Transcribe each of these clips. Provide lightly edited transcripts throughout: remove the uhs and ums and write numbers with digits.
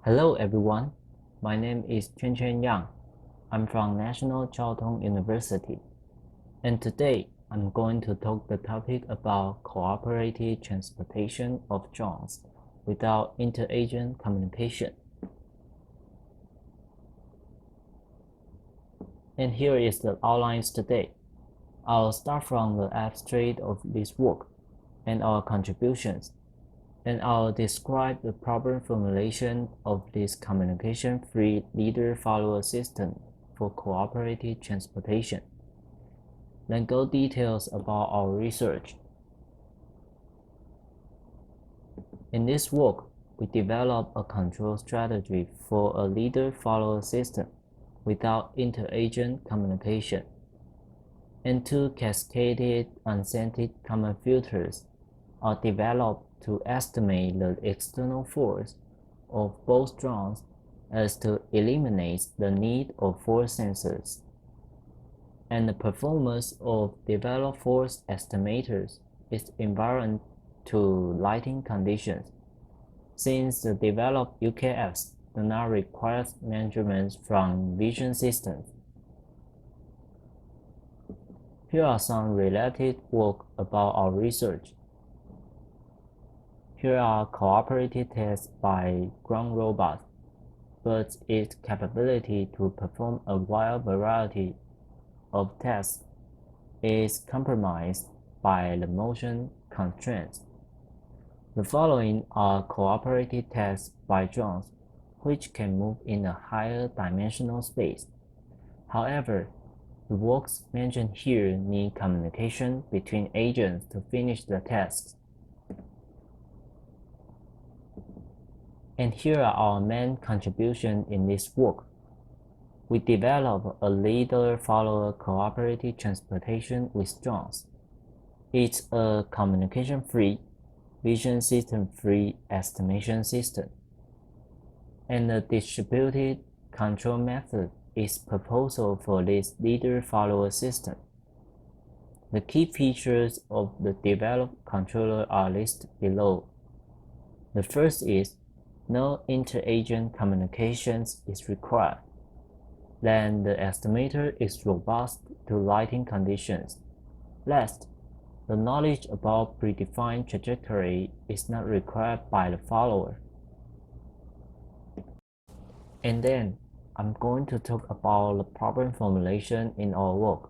Hello everyone, my name is Cheng-Cheng. I'm from National Chiao University, and today I'm going to talk the topic about cooperative transportation of drones without inter-agent communication. And here is the outlines today. I'll start from the abstract of this work and our contributions, and I'll describe the problem formulation of this communication-free leader-follower system for cooperative transportation. Then go details about our research. In this work, we develop a control strategy for a leader-follower system without inter-agent communication, and two cascaded unscented common filters are developed to estimate the external force of both drones as to eliminate the need of force sensors. And the performance of developed force estimators is invariant to lighting conditions, since the developed UKFs do not require measurements from vision systems. Here are some related work about our research. Here are cooperative tests by ground robots, but its capability to perform a wide variety of tasks is compromised by the motion constraints. The following are cooperative tests by drones, which can move in a higher dimensional space. However, the works mentioned here need communication between agents to finish the tasks. And here are our main contributions in this work. We develop a leader-follower cooperative transportation with drones. It's a communication-free, vision system-free estimation system. And the distributed control method is proposal for this leader-follower system. The key features of the developed controller are listed below. The first is no inter-agent communications is required. Then the estimator is robust to lighting conditions. Last, the knowledge about predefined trajectory is not required by the follower. And then, I'm going to talk about the problem formulation in our work.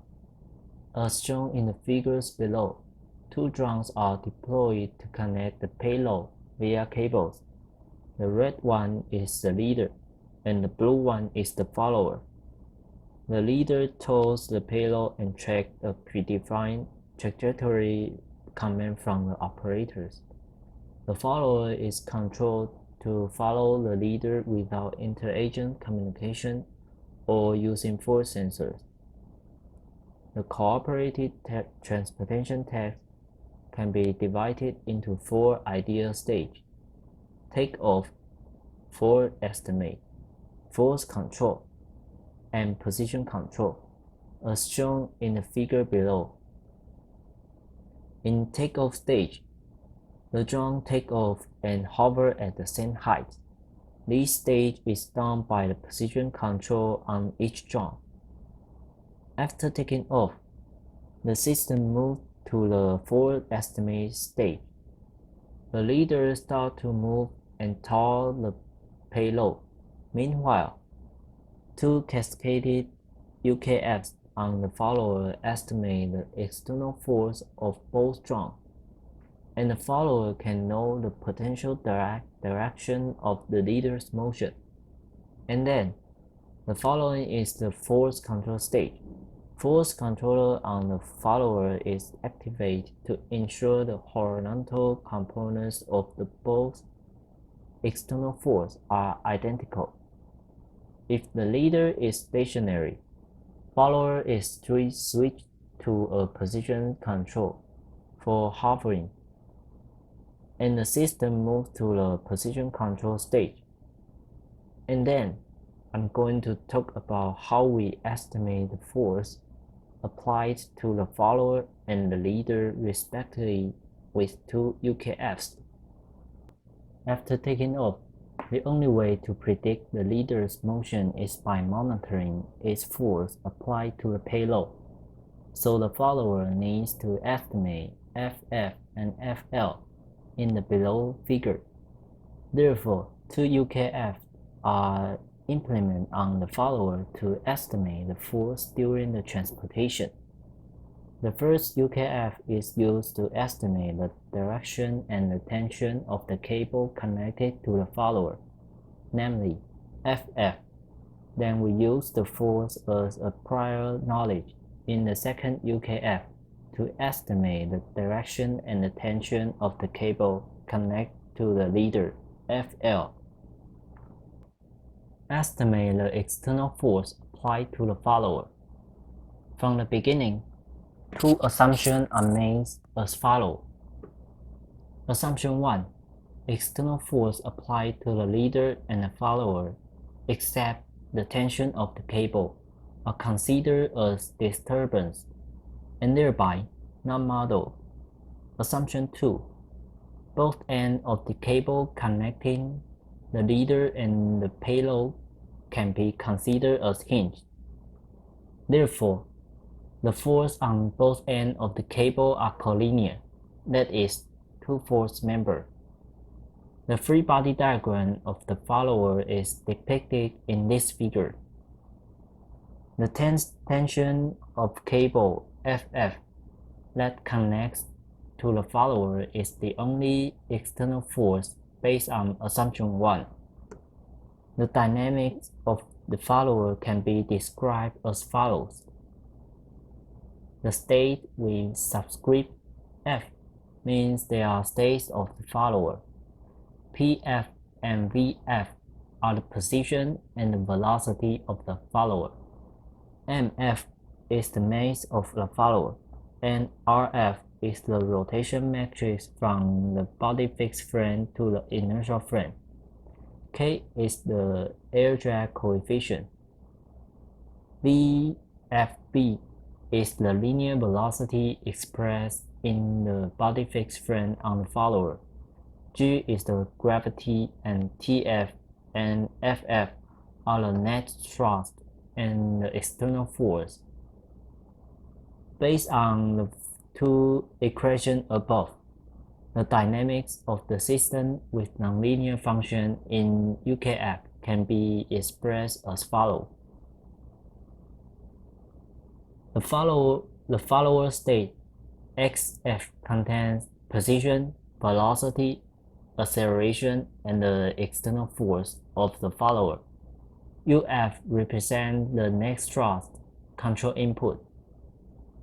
As shown in the figures below, two drones are deployed to connect the payload via cables. The red one is the leader, and the blue one is the follower. The leader tows the payload and tracks a predefined trajectory coming from the operators. The follower is controlled to follow the leader without inter-agent communication or using force sensors. The cooperative transportation task can be divided into four ideal stages: takeoff, force estimate, force control, and position control, as shown in the figure below. In takeoff stage, the drone takes off and hovers at the same height. This stage is done by the position control on each drone. After taking off, the system moves to the force estimate stage. The leader starts to move and tow the payload. Meanwhile, two cascaded UKFs on the follower estimate the external force of both drones, and the follower can know the potential direction of the leader's motion. And then, the following is the force control stage. Force controller on the follower is activated to ensure the horizontal components of the both external force are identical. If the leader is stationary, follower is switched to a position control for hovering, and the system moves to the position control stage. And then, I'm going to talk about how we estimate the force applied to the follower and the leader respectively with two UKFs. After taking off, The only way to predict the leader's motion is by monitoring its force applied to the payload. So the follower needs to estimate FF and FL in the below figure. Therefore, two UKF are implemented on the follower to estimate the force during the transportation. The first UKF is used to estimate the direction and the tension of the cable connected to the follower, namely FF. Then we use the force as a prior knowledge in the second UKF to estimate the direction and the tension of the cable connected to the leader, FL. Estimate the external force applied to the follower. From the beginning, two assumptions are made as follows. Assumption 1. External force applied to the leader and the follower, except the tension of the cable, are considered as disturbance, and thereby not modeled. Assumption 2. Both ends of the cable connecting the leader and the payload can be considered as hinged. Therefore, the force on both ends of the cable are collinear, that is, two force members. The free body diagram of the follower is depicted in this figure. The tension of cable FF that connects to the follower is the only external force based on assumption 1. The dynamics of the follower can be described as follows. The state with subscript F means they are states of the follower. PF and VF are the position and the velocity of the follower. MF is the mass of the follower, and RF is the rotation matrix from the body fixed frame to the inertial frame. K is the air drag coefficient. VFB is the linear velocity expressed in the body fixed frame on the follower. G is the gravity, and TF and FF are the net thrust and the external force. Based on the two equations above, the dynamics of the system with nonlinear function in UKF can be expressed as follows. The follower state XF contains position, velocity, acceleration, and the external force of the follower. UF represents the net thrust control input.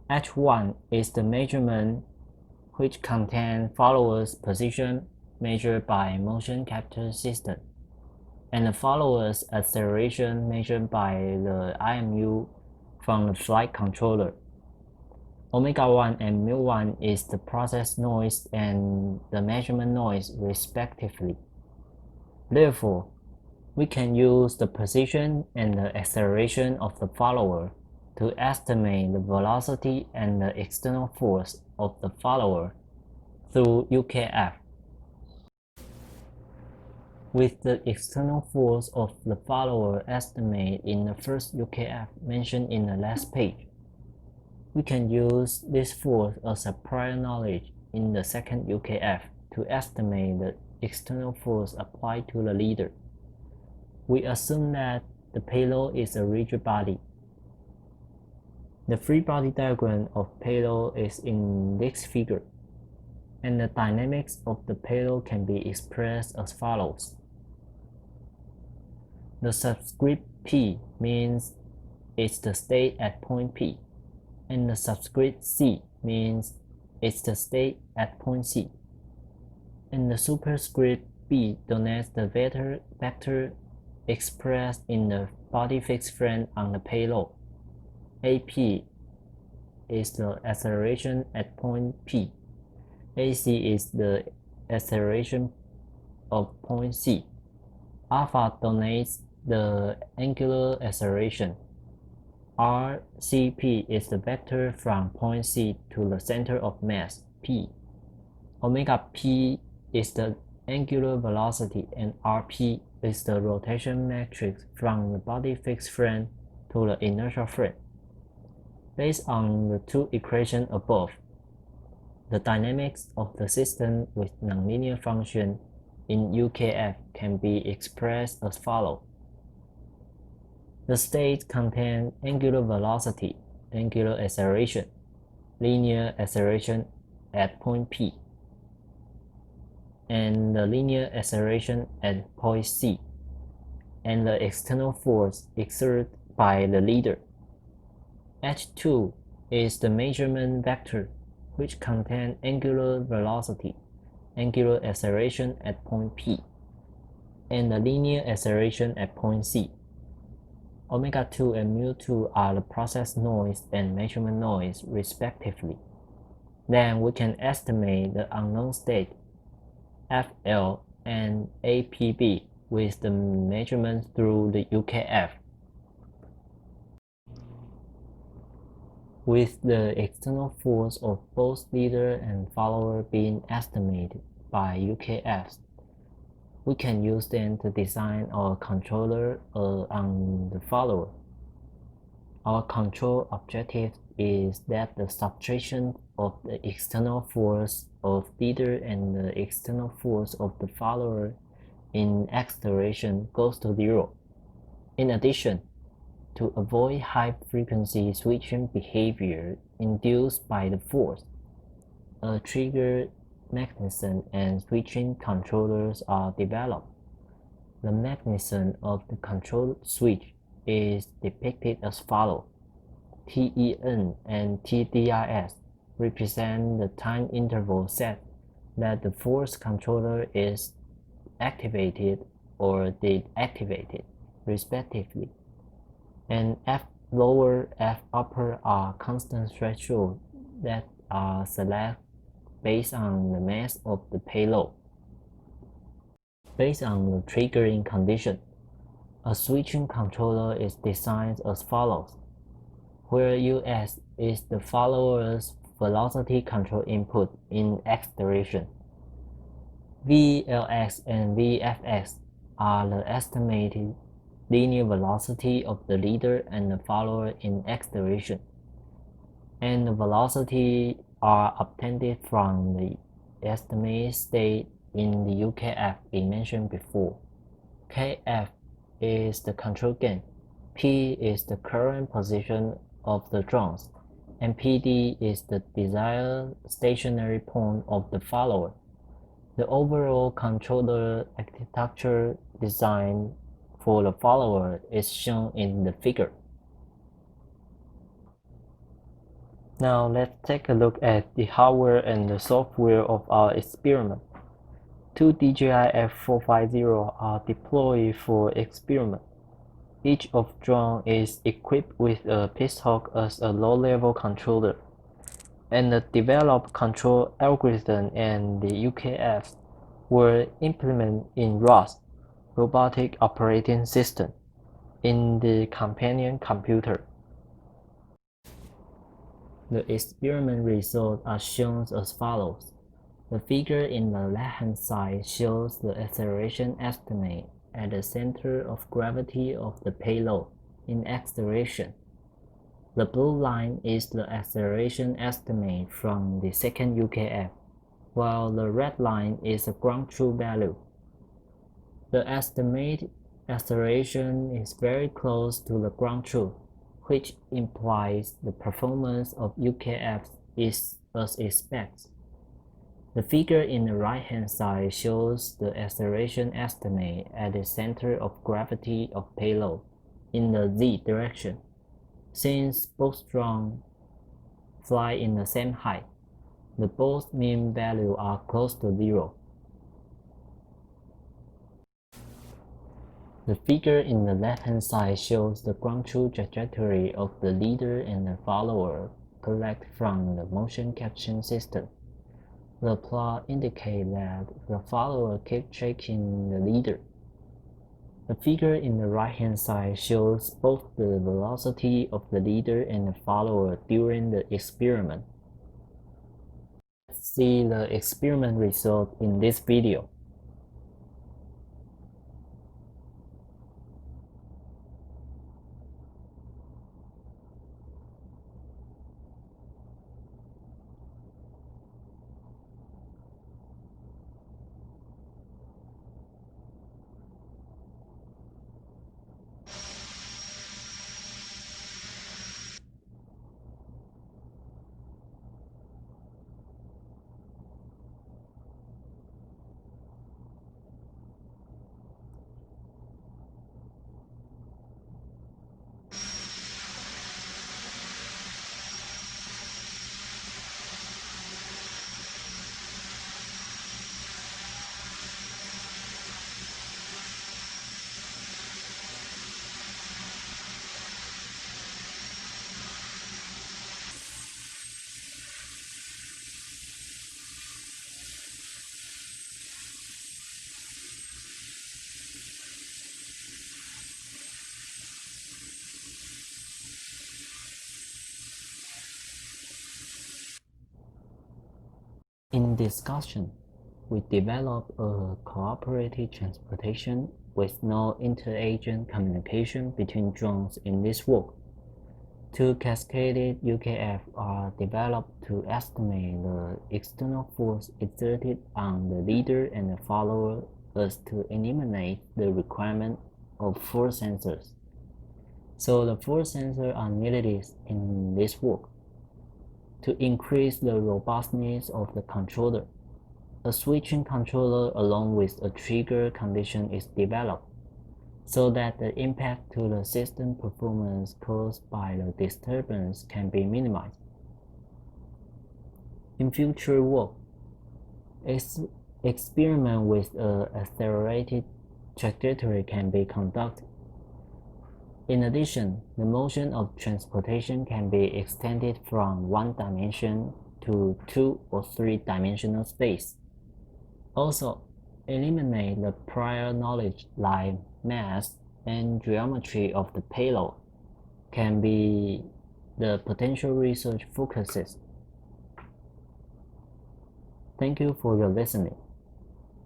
H1 is the measurement which contains follower's position measured by motion capture system, and the follower's acceleration measured by the IMU from the flight controller. Omega 1 and mu 1 is the process noise and the measurement noise respectively. Therefore, we can use the position and the acceleration of the follower to estimate the velocity and the external force of the follower through UKF. With the external force of the follower estimated in the first UKF mentioned in the last page, we can use this force as a prior knowledge in the second UKF to estimate the external force applied to the leader. We assume that the payload is a rigid body. The free body diagram of payload is in this figure, and the dynamics of the payload can be expressed as follows. The subscript P means it's the state at point P, and the subscript C means it's the state at point C, and the superscript B denotes the vector expressed in the body fixed frame on the payload. AP is the acceleration at point P. AC is the acceleration of point C. Alpha denotes the angular acceleration. RCP is the vector from point C to the center of mass, P. Omega P is the angular velocity, and Rp is the rotation matrix from the body fixed frame to the inertial frame. Based on the two equations above, the dynamics of the system with nonlinear function in UKF can be expressed as follows. The state contains angular velocity, angular acceleration, linear acceleration at point P, and the linear acceleration at point C, and the external force exerted by the leader. H2 is the measurement vector, which contains angular velocity, angular acceleration at point P, and the linear acceleration at point C. Omega 2 and mu 2 are the process noise and measurement noise, respectively. Then we can estimate the unknown state FL and APB with the measurements through the UKF. With the external force of both leader and follower being estimated by UKFs, we can use them to design our controller on the follower. Our control objective is that the subtraction of the external force of leader and the external force of the follower in x direction goes to 0. In addition, to avoid high-frequency switching behavior induced by the force, a trigger mechanism and switching controllers are developed. The mechanism of the control switch is depicted as follows. TEN and TDRS represent the time interval set that the force controller is activated or deactivated, respectively, and F lower, F upper are constant thresholds that are selected based on the mass of the payload. Based on the triggering condition, a switching controller is designed as follows, where US is the follower's velocity control input in x direction. VLX and VFX are the estimated linear velocity of the leader and the follower in x direction, and the velocity are obtained from the estimated state in the UKF we mentioned before. KF is the control gain, P is the current position of the drones, and PD is the desired stationary point of the follower. The overall controller architecture design for the follower is shown in the figure. Now let's take a look at the hardware and the software of our experiment. Two DJI F450 are deployed for experiment. Each of drone is equipped with a pisthawk as a low-level controller, and the developed control algorithm and the UKFs were implemented in ROS, Robotic Operating System, in the companion computer. The experiment results are shown as follows. The figure in the left-hand side shows the acceleration estimate at the center of gravity of the payload in x direction. The blue line is the acceleration estimate from the second UKF, while the red line is the ground truth value. The estimated acceleration is very close to the ground truth, which implies the performance of UKF is as expected. The figure in the right-hand side shows the acceleration estimate at the center of gravity of payload in the z direction. Since both drones fly in the same height, the both mean values are close to 0. The figure in the left-hand side shows the ground truth trajectory of the leader and the follower collected from the motion capture system. The plot indicates that the follower keeps tracking the leader. The figure in the right-hand side shows both the velocity of the leader and the follower during the experiment. Let's see the experiment result in this video. In discussion, we develop a cooperative transportation with no inter-agent communication between drones in this work. Two cascaded UKF are developed to estimate the external force exerted on the leader and the follower as to eliminate the requirement of force sensors. So the force sensors are needed in this work. To increase the robustness of the controller, a switching controller along with a trigger condition is developed, so that the impact to the system performance caused by the disturbance can be minimized. In future work, experiment with an accelerated trajectory can be conducted. In addition, the motion of transportation can be extended from one dimension to 2 or 3-dimensional space. Also, eliminate the prior knowledge like mass and geometry of the payload can be the potential research focuses. Thank you for your listening.